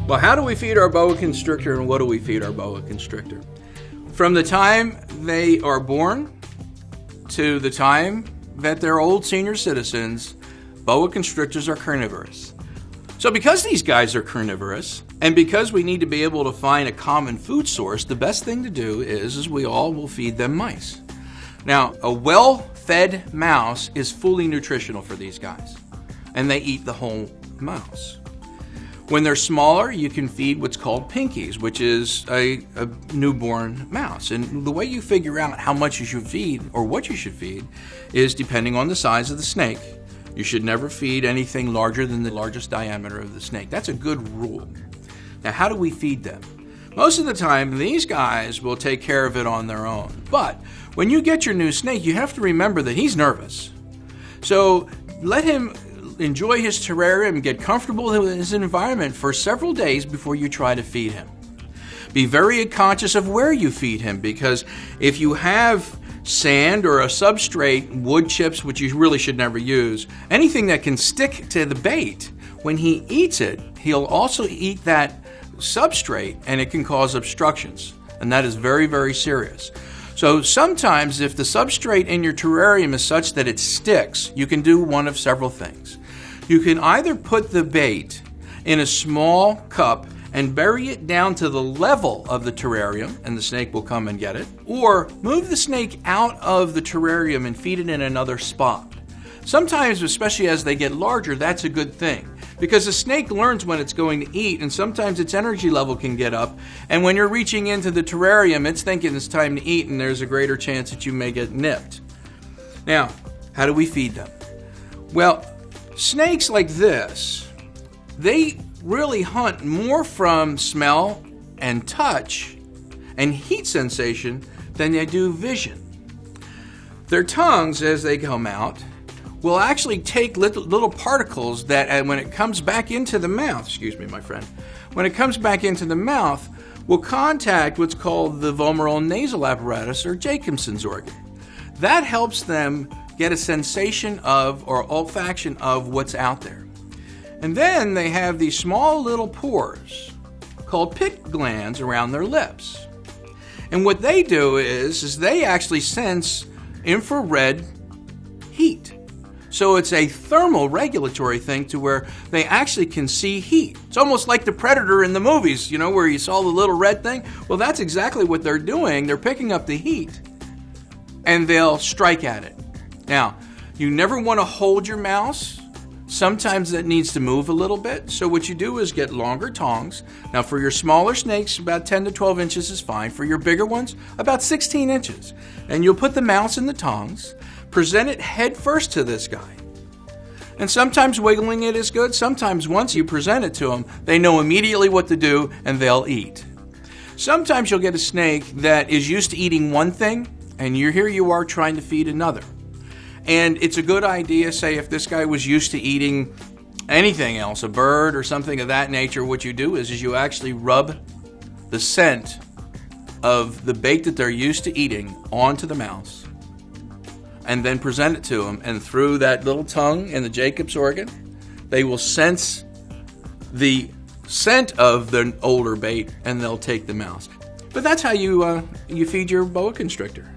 Well, how do we feed our boa constrictor, and what do we feed our boa constrictor? From the time they are born to the time that they're old senior citizens, boa constrictors are carnivorous. So because these guys are carnivorous, and because we need to be able to find a common food source, the best thing to do is we all will feed them mice. Now, a well-fed mouse is fully nutritional for these guys, and they eat the whole mouse. When they're smaller, you can feed what's called pinkies, which is a newborn mouse. And the way you figure out how much you should feed or what you should feed is depending on the size of the snake. You should never feed anything larger than the largest diameter of the snake. That's a good rule. Now, how do we feed them? Most of the time, these guys will take care of it on their own. But when you get your new snake, you have to remember that he's nervous. So let him enjoy his terrarium and get comfortable with his environment for several days before you try to feed him. Be very conscious of where you feed him, because if you have sand or a substrate, wood chips, which you really should never use, anything that can stick to the bait, when he eats it, he'll also eat that substrate and it can cause obstructions. And that is very, very serious. So sometimes if the substrate in your terrarium is such that it sticks, you can do one of several things. You can either put the bait in a small cup and bury it down to the level of the terrarium, and the snake will come and get it, or move the snake out of the terrarium and feed it in another spot. Sometimes, especially as they get larger, that's a good thing, because the snake learns when it's going to eat, and sometimes its energy level can get up, and when you're reaching into the terrarium, it's thinking it's time to eat, and there's a greater chance that you may get nipped. Now, how do we feed them? Well, snakes like this, they really hunt more from smell and touch and heat sensation than they do vision. Their tongues, as they come out, will actually take little particles that, and when it comes back into the mouth, excuse me, my friend, when it comes back into the mouth, will contact what's called the vomeral nasal apparatus, or Jacobson's organ. That helps them get a sensation of, or olfaction of, what's out there. And then they have these small little pores called pit glands around their lips. And what they do is they actually sense infrared heat. So it's a thermal regulatory thing to where they actually can see heat. It's almost like the Predator in the movies, you know, where you saw the little red thing. Well, that's exactly what they're doing. They're picking up the heat and they'll strike at it. Now, you never want to hold your mouse. Sometimes it needs to move a little bit. So what you do is get longer tongs. Now, for your smaller snakes, about 10 to 12 inches is fine. For your bigger ones, about 16 inches. And you'll put the mouse in the tongs, present it head first to this guy. And sometimes wiggling it is good. Sometimes once you present it to them, they know immediately what to do and they'll eat. Sometimes you'll get a snake that is used to eating one thing, and here you are trying to feed another. And it's a good idea, say, if this guy was used to eating anything else, a bird or something of that nature, what you do is you actually rub the scent of the bait that they're used to eating onto the mouse and then present it to them. And through that little tongue in the Jacobs organ, they will sense the scent of the older bait and they'll take the mouse. But that's how you feed your boa constrictor.